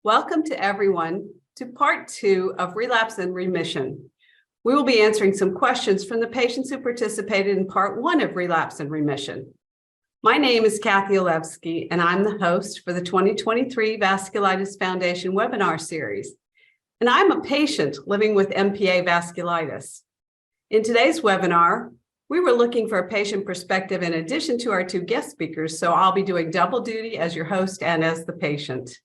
Welcome to everyone to part 2 of Relapse and Remission. We will be answering some questions from the patients who participated in part 1 of Relapse and Remission. My name is Kathy Olewski, and I'm the host for the 2023 Vasculitis Foundation webinar series. And I'm a patient living with MPA vasculitis. In today's webinar, we were looking for a patient perspective in addition to our 2 guest speakers, so I'll be doing double duty as your host and as the patient.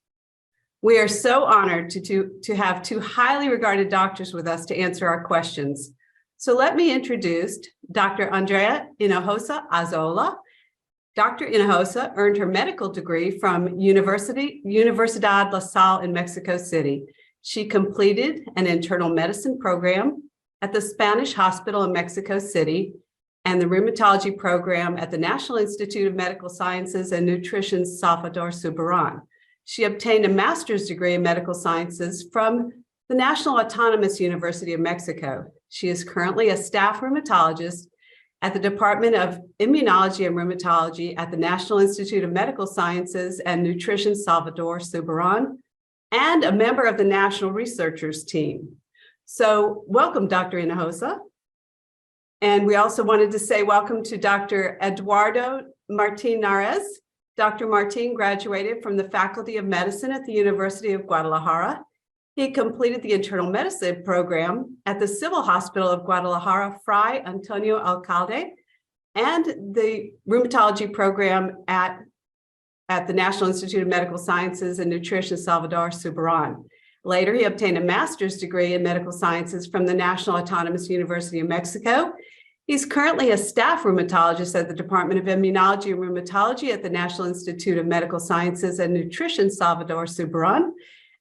We are so honored to have 2 highly regarded doctors with us to answer our questions. So let me introduce Dr. Andrea Hinojosa Azola. Dr. Hinojosa earned her medical degree from Universidad La Salle in Mexico City. She completed an internal medicine program at the Spanish Hospital in Mexico City and the rheumatology program at the National Institute of Medical Sciences and Nutrition Salvador Subirán. She obtained a master's degree in medical sciences from the National Autonomous University of Mexico. She is currently a staff rheumatologist at the Department of Immunology and Rheumatology at the National Institute of Medical Sciences and Nutrition Salvador Subirán, and a member of the National Researchers Team. So welcome, Dr. Hinojosa. And we also wanted to say welcome to Dr. Eduardo Martin Narez. Dr. Martin graduated from the Faculty of Medicine at the University of Guadalajara. He completed the internal medicine program at the Civil Hospital of Guadalajara, Fray Antonio Alcalde, and the rheumatology program at the National Institute of Medical Sciences and Nutrition Salvador Subirán. Later, he obtained a master's degree in medical sciences from the National Autonomous University of Mexico. He's currently a staff rheumatologist at the Department of Immunology and Rheumatology at the National Institute of Medical Sciences and Nutrition Salvador Subirán,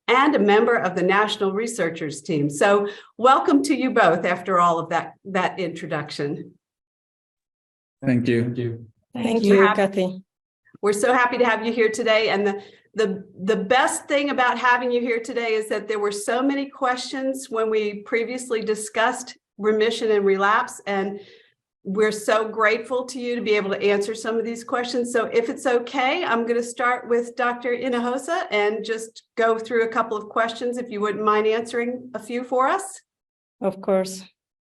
and a member of the National Researchers Team. So welcome to you both after all of that introduction. Thank you. Thank you, Kathy. We're so happy to have you here today. And the best thing about having you here today is that there were so many questions when we previously discussed remission and relapse, and we're so grateful to you to be able to answer some of these questions. So if it's okay, I'm going to start with Dr. Hinojosa and just go through a couple of questions, if you wouldn't mind answering a few for us. Of course.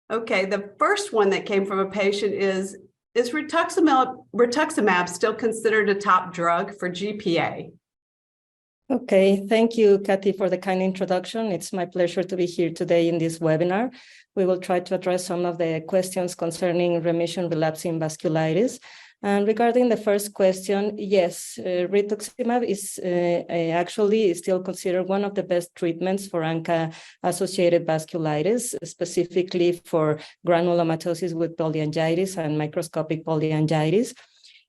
Okay, the first one that came from a patient is Rituximab still considered a top drug for GPA? Okay, thank you, Kathy, for the kind introduction. It's my pleasure to be here today in this webinar. We will try to address some of the questions concerning remission relapse in vasculitis. And regarding the first question, yes, Rituximab is actually still considered one of the best treatments for ANCA-associated vasculitis, specifically for granulomatosis with polyangiitis and microscopic polyangiitis.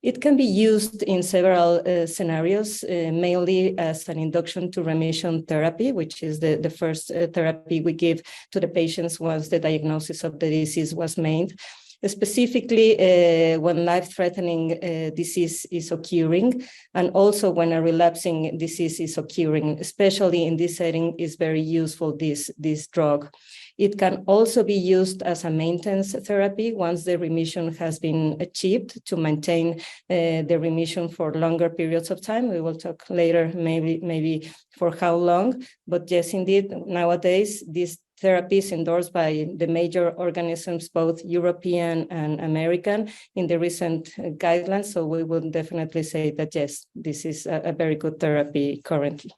It can be used in several scenarios, mainly as an induction to remission therapy, which is the first therapy we give to the patients once the diagnosis of the disease was made. Specifically when life-threatening disease is occurring, and also when a relapsing disease is occurring, especially in this setting, is very useful, this drug. It can also be used as a maintenance therapy once the remission has been achieved, to maintain the remission for longer periods of time. We will talk later maybe for how long, but yes, indeed, nowadays, this therapy is endorsed by the major organisms, both European and American, in the recent guidelines. So we will definitely say that, yes, this is a very good therapy currently.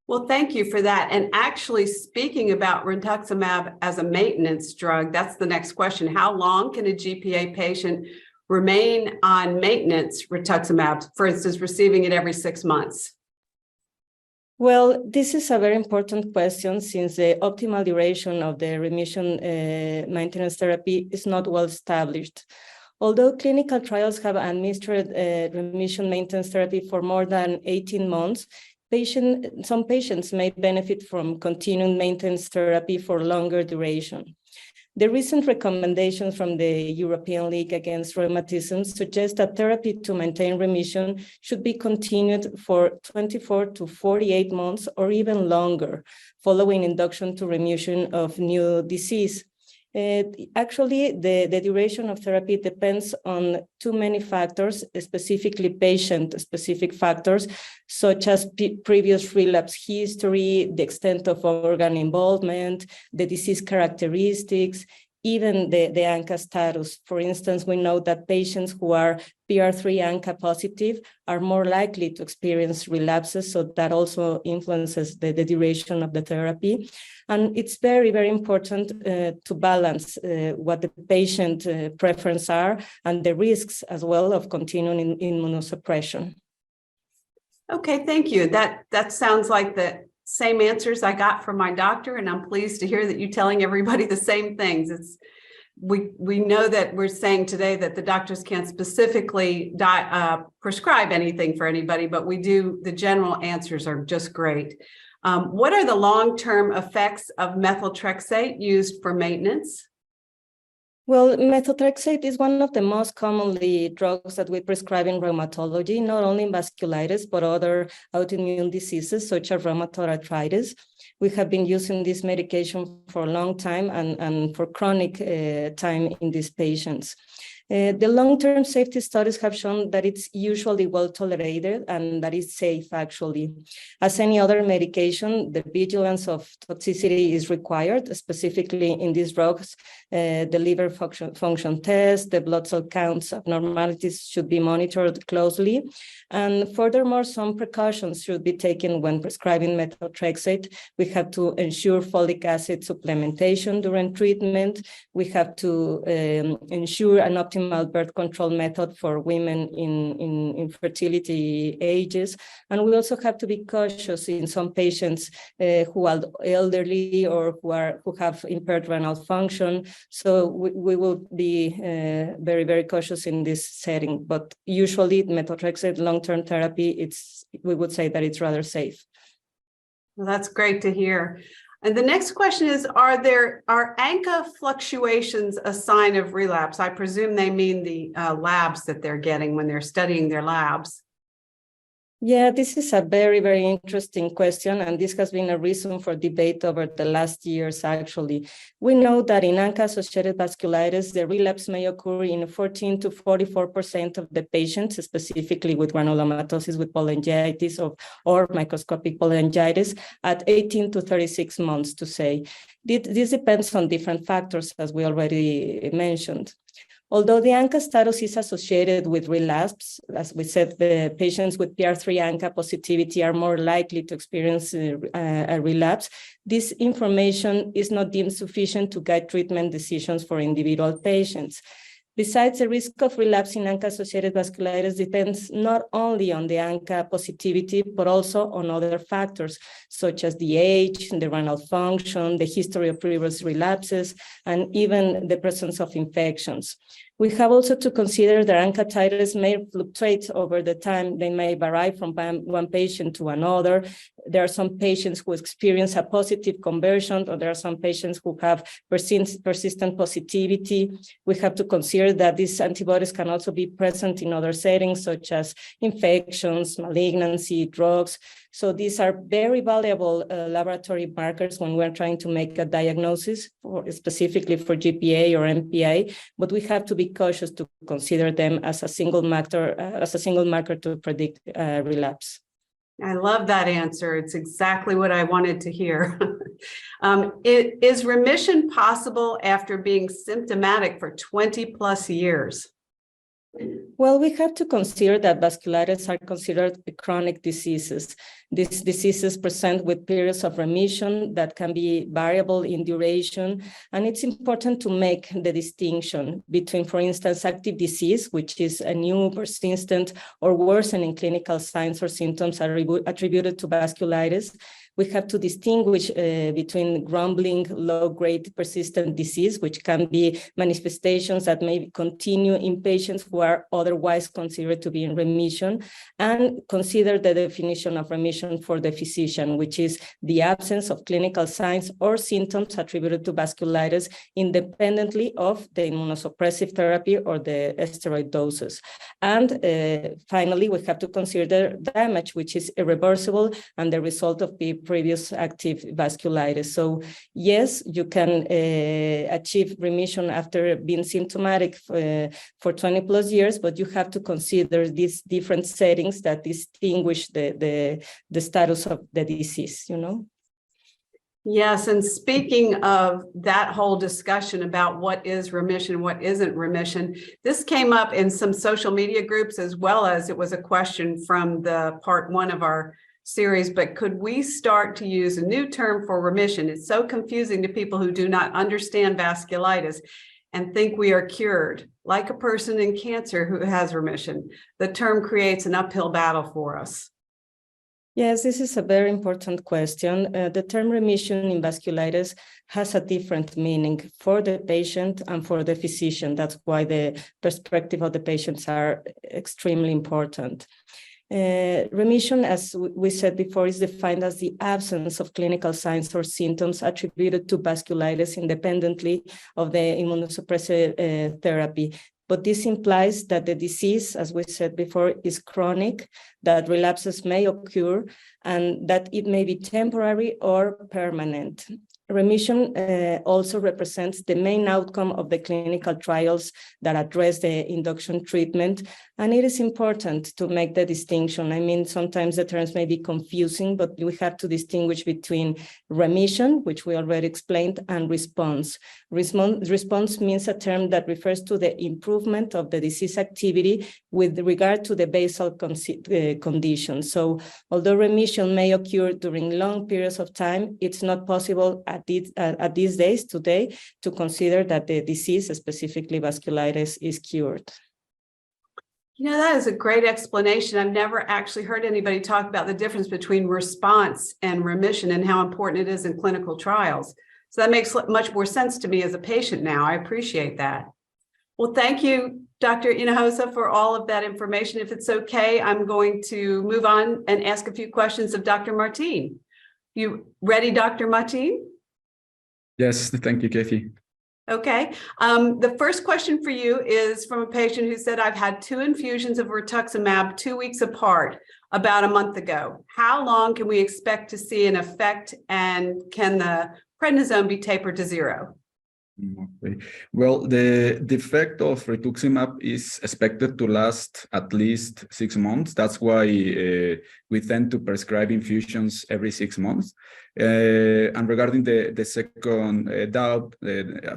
Well, thank you for that. And actually, speaking about Rituximab as a maintenance drug, that's the next question. How long can a GPA patient remain on maintenance Rituximab, for instance, receiving it every 6 months? Well, this is a very important question, since the optimal duration of the remission maintenance therapy is not well established. Although clinical trials have administered remission maintenance therapy for more than 18 months, some patients may benefit from continuing maintenance therapy for longer duration. The recent recommendations from the European League Against Rheumatism suggest that therapy to maintain remission should be continued for 24 to 48 months or even longer, following induction to remission of new disease. Actually, the duration of therapy depends on too many factors, specifically patient-specific factors, such as previous relapse history, the extent of organ involvement, the disease characteristics, even the ANCA status. For instance, we know that patients who are PR3 ANCA positive are more likely to experience relapses, so that also influences the duration of the therapy. And it's very, very important to balance what the patient preferences are and the risks as well of continuing immunosuppression. Okay, thank you. That sounds like the same answers I got from my doctor, and I'm pleased to hear that you're telling everybody the same things. We know that we're saying today that the doctors can't specifically prescribe anything for anybody, but we do, the general answers are just great. What are the long-term effects of methotrexate used for maintenance? Well, methotrexate is one of the most commonly drugs that we prescribe in rheumatology, not only in vasculitis, but other autoimmune diseases such as rheumatoid arthritis. We have been using this medication for a long time and for chronic time in these patients. The long-term safety studies have shown that it's usually well tolerated and that it's safe, actually. As any other medication, the vigilance of toxicity is required, specifically in these drugs. The liver function test, the blood cell counts abnormalities should be monitored closely. And furthermore, some precautions should be taken when prescribing methotrexate. We have to ensure folic acid supplementation during treatment. We have to ensure an optimal birth control method for women in infertility ages. And we also have to be cautious in some patients who are elderly or who have impaired renal function. So we will be very, very cautious in this setting. But usually methotrexate long-term therapy, we would say that it's rather safe. Well, that's great to hear. And the next question is, are ANCA fluctuations a sign of relapse? I presume they mean the labs that they're getting when they're studying their labs. Yeah, this is a very, very interesting question, and this has been a reason for debate over the last years, actually. We know that in ANCA-associated vasculitis, the relapse may occur in 14 to 44% of the patients, specifically with granulomatosis with polyangiitis or microscopic polyangiitis at 18 to 36 months, to say. This depends on different factors, as we already mentioned. Although the ANCA status is associated with relapse, as we said, the patients with PR3 ANCA positivity are more likely to experience a relapse. This information is not deemed sufficient to guide treatment decisions for individual patients. Besides, the risk of relapse in ANCA-associated vasculitis depends not only on the ANCA positivity, but also on other factors, such as the age, the renal function, the history of previous relapses, and even the presence of infections. We have also to consider that ANCA titers may fluctuate over the time. They may vary from one patient to another. There are some patients who experience a positive conversion, or there are some patients who have persistent positivity. We have to consider that these antibodies can also be present in other settings, such as infections, malignancy, drugs. So these are very valuable laboratory markers when we're trying to make a diagnosis, specifically for GPA or MPA, but we have to be cautious to consider them as a single marker to predict relapse. I love that answer. It's exactly what I wanted to hear. Is remission possible after being symptomatic for 20 plus years? Well, we have to consider that vasculitis are considered chronic diseases. These diseases present with periods of remission that can be variable in duration, and it's important to make the distinction between, for instance, active disease, which is a new, persistent, or worsening clinical signs or symptoms attributed to vasculitis. We have to distinguish between grumbling, low-grade persistent disease, which can be manifestations that may continue in patients who are otherwise considered to be in remission, and consider the definition of remission for the physician, which is the absence of clinical signs or symptoms attributed to vasculitis independently of the immunosuppressive therapy or the steroid doses. And finally, we have to consider damage, which is irreversible and the result of previous active vasculitis. So yes, you can achieve remission after being symptomatic for 20 plus years, but you have to consider these different settings that distinguish the status of the disease, you know? Yes, and speaking of that whole discussion about what is remission, what isn't remission, this came up in some social media groups as well as it was a question from the part one of our series, but could we start to use a new term for remission? It's so confusing to people who do not understand vasculitis and think we are cured, like a person in cancer who has remission. The term creates an uphill battle for us. Yes, this is a very important question. The term remission in vasculitis has a different meaning for the patient and for the physician. That's why the perspective of the patients are extremely important. Remission, as we said before, is defined as the absence of clinical signs or symptoms attributed to vasculitis independently of the immunosuppressive therapy. But this implies that the disease, as we said before, is chronic, that relapses may occur, and that it may be temporary or permanent. Remission also represents the main outcome of the clinical trials that address the induction treatment, and it is important to make the distinction. I mean, sometimes the terms may be confusing, but we have to distinguish between remission, which we already explained, and response. Response means a term that refers to the improvement of the disease activity with regard to the basal conditions. So although remission may occur during long periods of time, it's not possible at these days, today, to consider that the disease, specifically vasculitis, is cured. You know, that is a great explanation. I've never actually heard anybody talk about the difference between response and remission and how important it is in clinical trials. So that makes much more sense to me as a patient now. I appreciate that. Well, thank you, Dr. Hinojosa, for all of that information. If it's okay, I'm going to move on and ask a few questions of Dr. Martin. You ready, Dr. Martin? Yes, thank you, Kathy. Okay. The first question for you is from a patient who said, I've had 2 infusions of Rituximab 2 weeks apart about a month ago. How long can we expect to see an effect, and can the prednisone be tapered to 0? Okay. Well, the effect of rituximab is expected to last at least 6 months. That's why we tend to prescribe infusions every 6 months. And regarding the second doubt,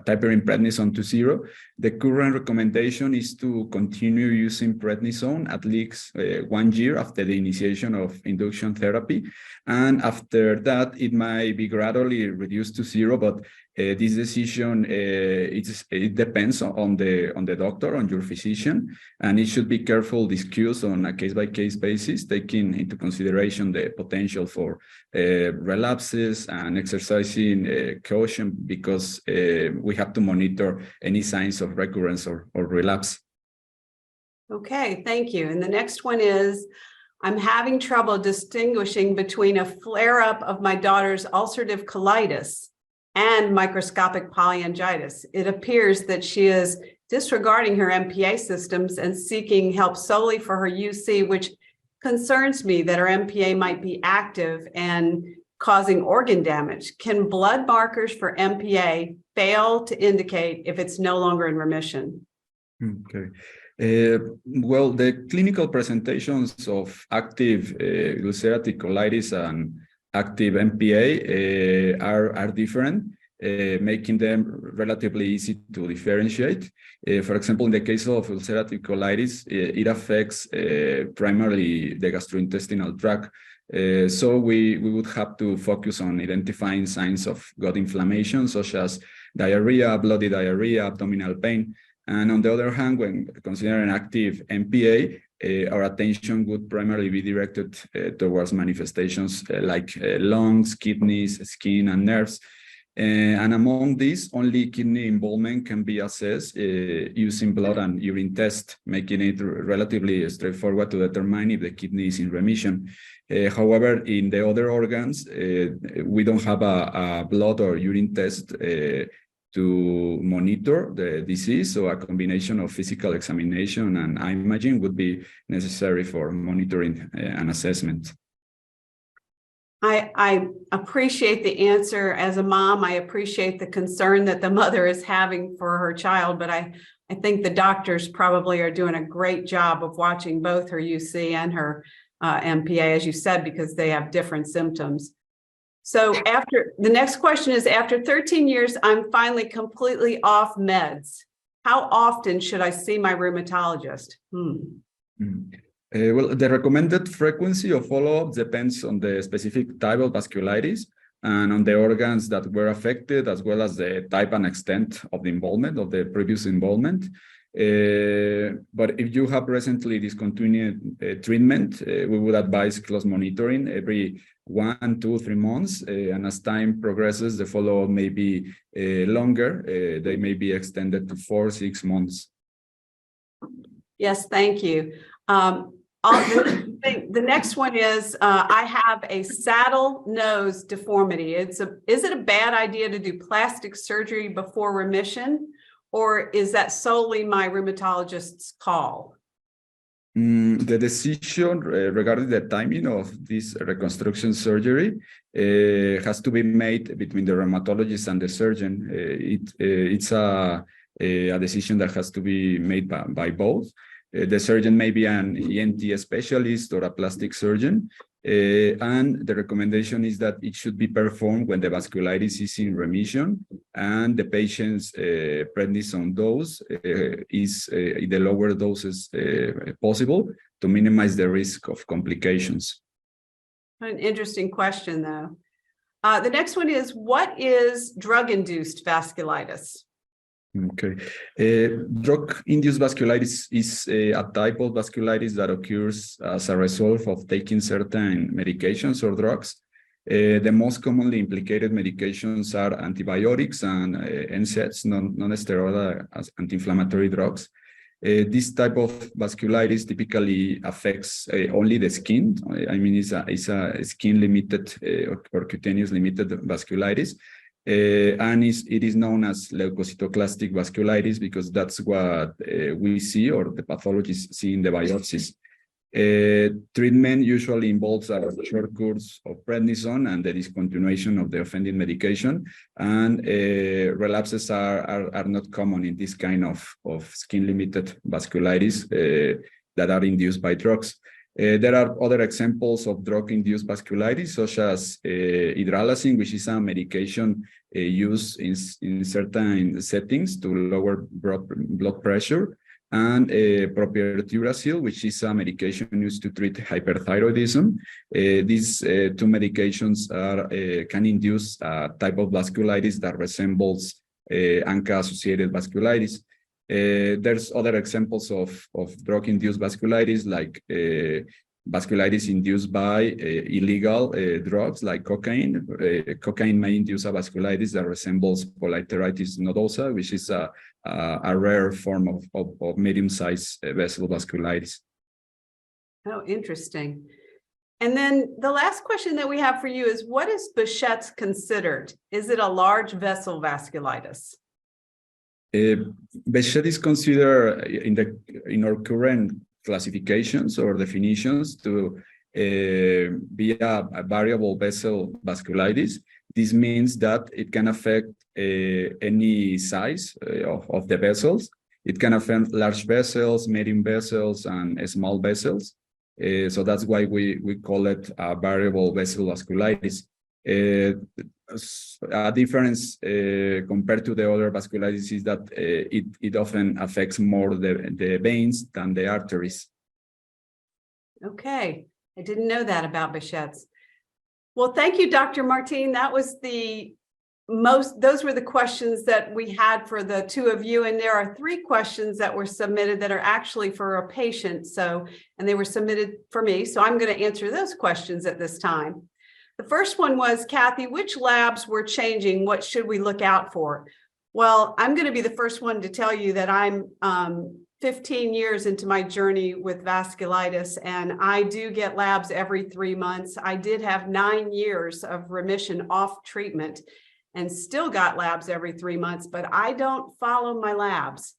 tapering prednisone to 0, the current recommendation is to continue using prednisone at least 1 year after the initiation of induction therapy. And after that, it might be gradually reduced to 0, but this decision, it depends on the doctor, on your physician, and it should be careful discussed on a case-by-case basis, taking into consideration the potential for relapses and exercising caution, because we have to monitor any signs of recurrence or relapse. Okay, thank you. And the next one is, I'm having trouble distinguishing between a flare-up of my daughter's ulcerative colitis and microscopic polyangiitis. It appears that she is disregarding her MPA systems and seeking help solely for her UC, which concerns me that her MPA might be active and causing organ damage. Can blood markers for MPA fail to indicate if it's no longer in remission? Okay. Well, the clinical presentations of active ulcerative colitis and active MPA are different, making them relatively easy to differentiate. For example, in the case of ulcerative colitis, it affects primarily the gastrointestinal tract. So we would have to focus on identifying signs of gut inflammation, such as diarrhea, bloody diarrhea, abdominal pain. And on the other hand, when considering active MPA, our attention would primarily be directed towards manifestations like lungs, kidneys, skin, and nerves. And among these, only kidney involvement can be assessed using blood and urine test, making it relatively straightforward to determine if the kidney is in remission. However, in the other organs, we don't have a blood or urine test to monitor the disease, so a combination of physical examination and imaging would be necessary for monitoring and assessment. I appreciate the answer. As a mom, I appreciate the concern that the mother is having for her child, but I think the doctors probably are doing a great job of watching both her UC and her MPA, as you said, because they have different symptoms. So the next question is, after 13 years, I'm finally completely off meds. How often should I see my rheumatologist? Well, the recommended frequency of follow-up depends on the specific type of vasculitis and on the organs that were affected, as well as the type and extent of the involvement, of the previous involvement. But if you have recently discontinued treatment, we would advise close monitoring every 1, 2, 3 months. And as time progresses, the follow-up may be longer. They may be extended to 4, 6 months. Yes, thank you. The next one is, I have a saddle nose deformity. Is it a bad idea to do plastic surgery before remission, or is that solely my rheumatologist's call? The decision regarding the timing of this reconstruction surgery has to be made between the rheumatologist and the surgeon. It's a decision that has to be made by both. The surgeon may be an ENT specialist or a plastic surgeon, and the recommendation is that it should be performed when the vasculitis is in remission and the patient's prednisone dose is the lower doses possible to minimize the risk of complications. An interesting question, though. The next one is, what is drug-induced vasculitis? Okay. Drug-induced vasculitis is a type of vasculitis that occurs as a result of taking certain medications or drugs. The most commonly implicated medications are antibiotics and NSAIDs, non-steroidal anti-inflammatory drugs. This type of vasculitis typically affects only the skin. I mean, it's a skin-limited or cutaneous-limited vasculitis. And it is known as leukocytoclastic vasculitis because that's what we see, or the pathologists see in the biopsies. Treatment usually involves a short course of prednisone and the discontinuation of the offending medication, and relapses are not common in this kind of skin-limited vasculitis that are induced by drugs. There are other examples of drug-induced vasculitis, such as hydralazine, which is a medication used in certain settings to lower blood pressure, and propionate, which is a medication used to treat hyperthyroidism. These two medications can induce a type of vasculitis that resembles ANCA-associated vasculitis. There's other examples of drug-induced vasculitis, like vasculitis induced by illegal drugs like cocaine. Cocaine may induce a vasculitis that resembles polyarteritis nodosa, which is a rare form of medium-sized vessel vasculitis. Oh, interesting. And then the last question that we have for you is, what is Behçet's considered? Is it a large vessel vasculitis? Behçet is considered in our current classifications or definitions to be a variable vessel vasculitis. This means that it can affect any size of the vessels. It can affect large vessels, medium vessels, and small vessels. So that's why we call it a variable vessel vasculitis. A difference compared to the other vasculitis is that it often affects more the veins than the arteries. Okay, I didn't know that about Behçet's. Well, thank you, Dr. Martin. That was those were the questions that we had for the two of you. And there are 3 questions that were submitted that are actually for a patient. And they were submitted for me. So I'm going to answer those questions at this time. The first one was, Kathy, which labs were changing? What should we look out for? Well, I'm going to be the first one to tell you that I'm 15 years into my journey with vasculitis, and I do get labs every 3 months. I did have 9 years of remission off treatment and still got labs every 3 months, but I don't follow my labs.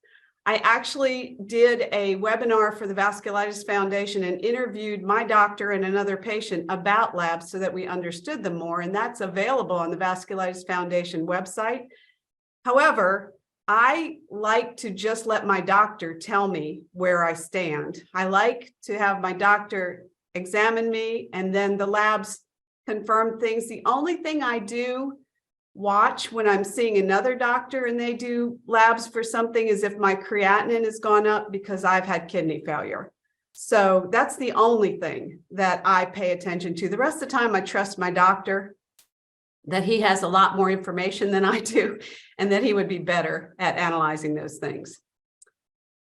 I actually did a webinar for the Vasculitis Foundation and interviewed my doctor and another patient about labs so that we understood them more, and that's available on the Vasculitis Foundation website. However, I like to just let my doctor tell me where I stand. I like to have my doctor examine me and then the labs confirm things. The only thing I do watch when I'm seeing another doctor and they do labs for something is if my creatinine has gone up because I've had kidney failure. So that's the only thing that I pay attention to. The rest of the time, I trust my doctor that he has a lot more information than I do and that he would be better at analyzing those things.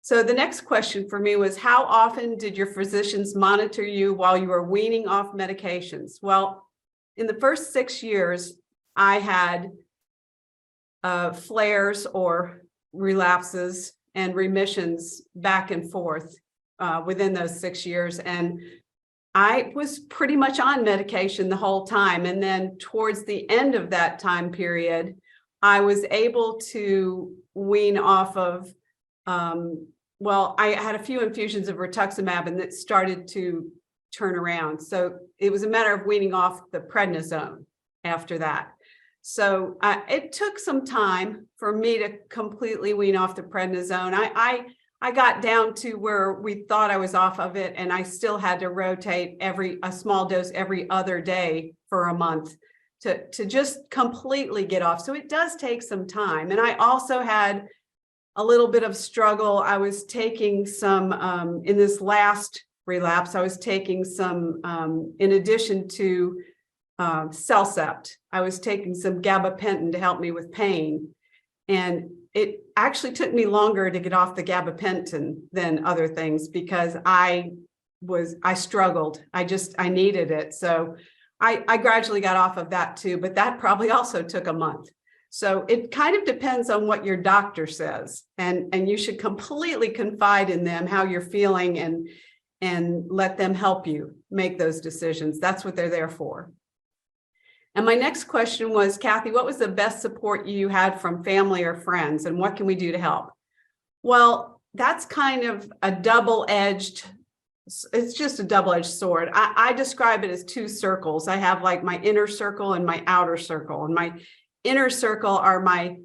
So the next question for me was, how often did your physicians monitor you while you were weaning off medications? Well, in the first 6 years, I had flares or relapses and remissions back and forth within those 6 years. And I was pretty much on medication the whole time. And then towards the end of that time period, I was able to wean off of, well, I had a few infusions of Rituximab and it started to turn around. So it was a matter of weaning off the prednisone after that. So it took some time for me to completely wean off the prednisone. I got down to where we thought I was off of it, and I still had to rotate a small dose every other day for a month to just completely get off. So it does take some time. And I also had a little bit of struggle. I was taking some, in this last relapse, I was taking some, in addition to Cellcept, I was taking some gabapentin to help me with pain. And it actually took me longer to get off the gabapentin than other things because I struggled. I needed it. So I gradually got off of that too, but that probably also took a month. So it kind of depends on what your doctor says, and you should completely confide in them how you're feeling and let them help you make those decisions. That's what they're there for. And my next question was, Kathy, what was the best support you had from family or friends, and what can we do to help? Well, that's kind of a double-edged, it's just a double-edged sword. I describe it as two circles. I have like my inner circle and my outer circle. And my inner circle are my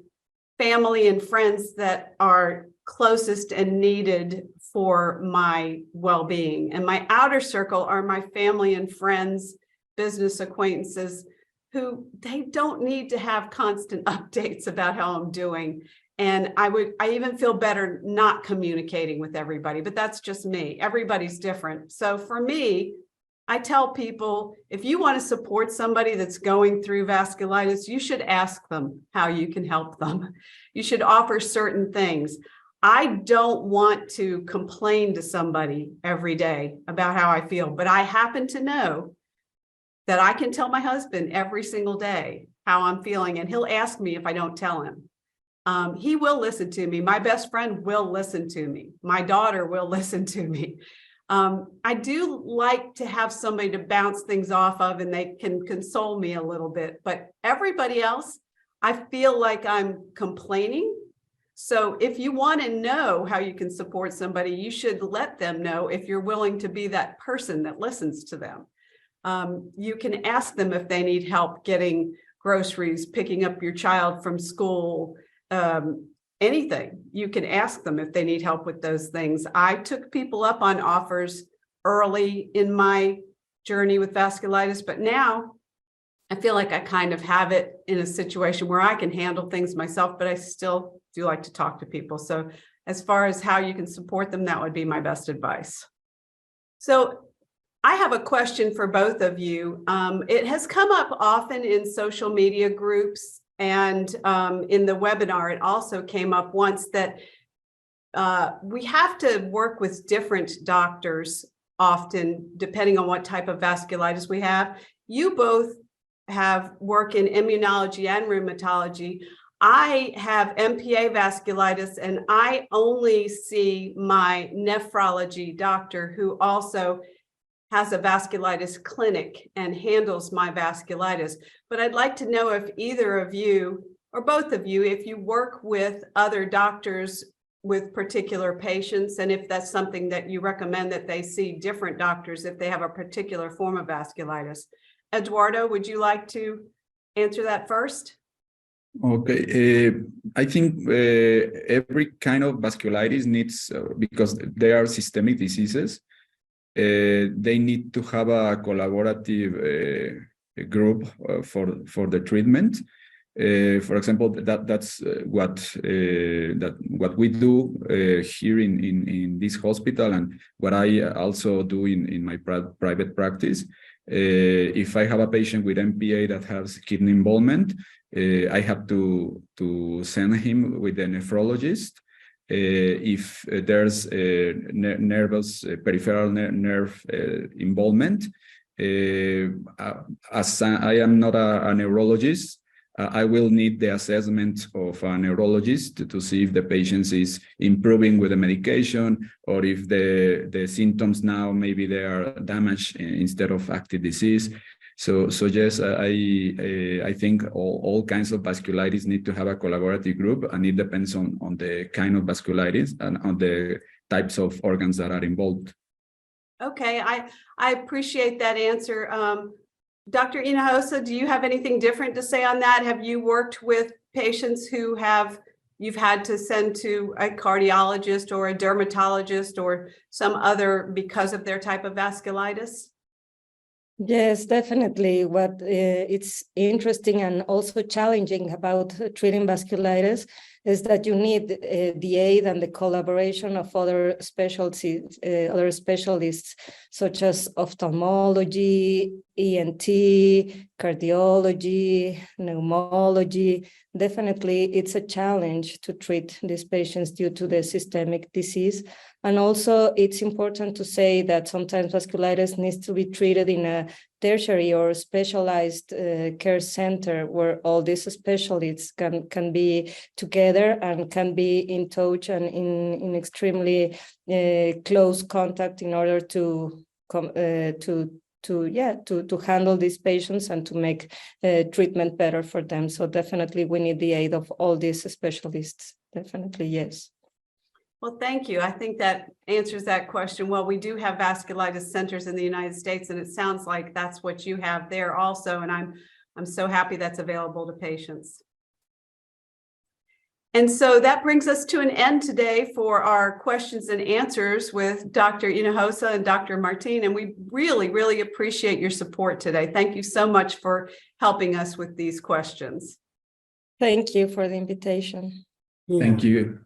family and friends that are closest and needed for my well-being. And my outer circle are my family and friends, business acquaintances, who they don't need to have constant updates about how I'm doing. And I even feel better not communicating with everybody, but that's just me. Everybody's different. So for me, I tell people, if you want to support somebody that's going through vasculitis, you should ask them how you can help them. You should offer certain things. I don't want to complain to somebody every day about how I feel, but I happen to know that I can tell my husband every single day how I'm feeling, and he'll ask me if I don't tell him. He will listen to me. My best friend will listen to me. My daughter will listen to me. I do like to have somebody to bounce things off of, and they can console me a little bit, but everybody else, I feel like I'm complaining. So if you want to know how you can support somebody, you should let them know if you're willing to be that person that listens to them. You can ask them if they need help getting groceries, picking up your child from school, anything. You can ask them if they need help with those things. I took people up on offers early in my journey with vasculitis, but now I feel like I kind of have it in a situation where I can handle things myself, but I still do like to talk to people. So as far as how you can support them, that would be my best advice. So I have a question for both of you. It has come up often in social media groups, and in the webinar, it also came up once that we have to work with different doctors often, depending on what type of vasculitis we have. You both have work in immunology and rheumatology. I have MPA vasculitis, and I only see my nephrology doctor, who also has a vasculitis clinic and handles my vasculitis. But I'd like to know if either of you, or both of you, if you work with other doctors with particular patients, and if that's something that you recommend that they see different doctors if they have a particular form of vasculitis. Eduardo, would you like to answer that first? Okay, I think every kind of vasculitis needs, because they are systemic diseases, they need to have a collaborative group for the treatment. For example, that's what we do here in this hospital, and what I also do in my private practice. If I have a patient with MPA that has kidney involvement, I have to send him with a nephrologist. If there's a nervous peripheral nerve involvement, as I am not a neurologist, I will need the assessment of a neurologist to see if the patient is improving with the medication, or if the symptoms now maybe they are damaged instead of active disease. So yes, I think all kinds of vasculitis need to have a collaborative group, and it depends on the kind of vasculitis and on the types of organs that are involved. Okay, I appreciate that answer. Dr. Hinojosa, do you have anything different to say on that? Have you worked with patients who you've had to send to a cardiologist or a dermatologist or some other because of their type of vasculitis? Yes, definitely. What it's interesting and also challenging about treating vasculitis is that you need the aid and the collaboration of other specialties, such as ophthalmology, ENT, cardiology, pneumology. Definitely, it's a challenge to treat these patients due to the systemic disease. And also, it's important to say that sometimes vasculitis needs to be treated in a tertiary or specialized care center where all these specialists can be together and can be in touch and in extremely close contact in order to handle these patients and to make treatment better for them. So definitely we need the aid of all these specialists. Definitely, yes. Well, thank you. I think that answers that question. Well, we do have vasculitis centers in the United States, and it sounds like that's what you have there also. And I'm so happy that's available to patients. And so that brings us to an end today for our questions and answers with Dr. Hinojosa and Dr. Martin. And we really, really appreciate your support today. Thank you so much for helping us with these questions. Thank you for the invitation. Thank you.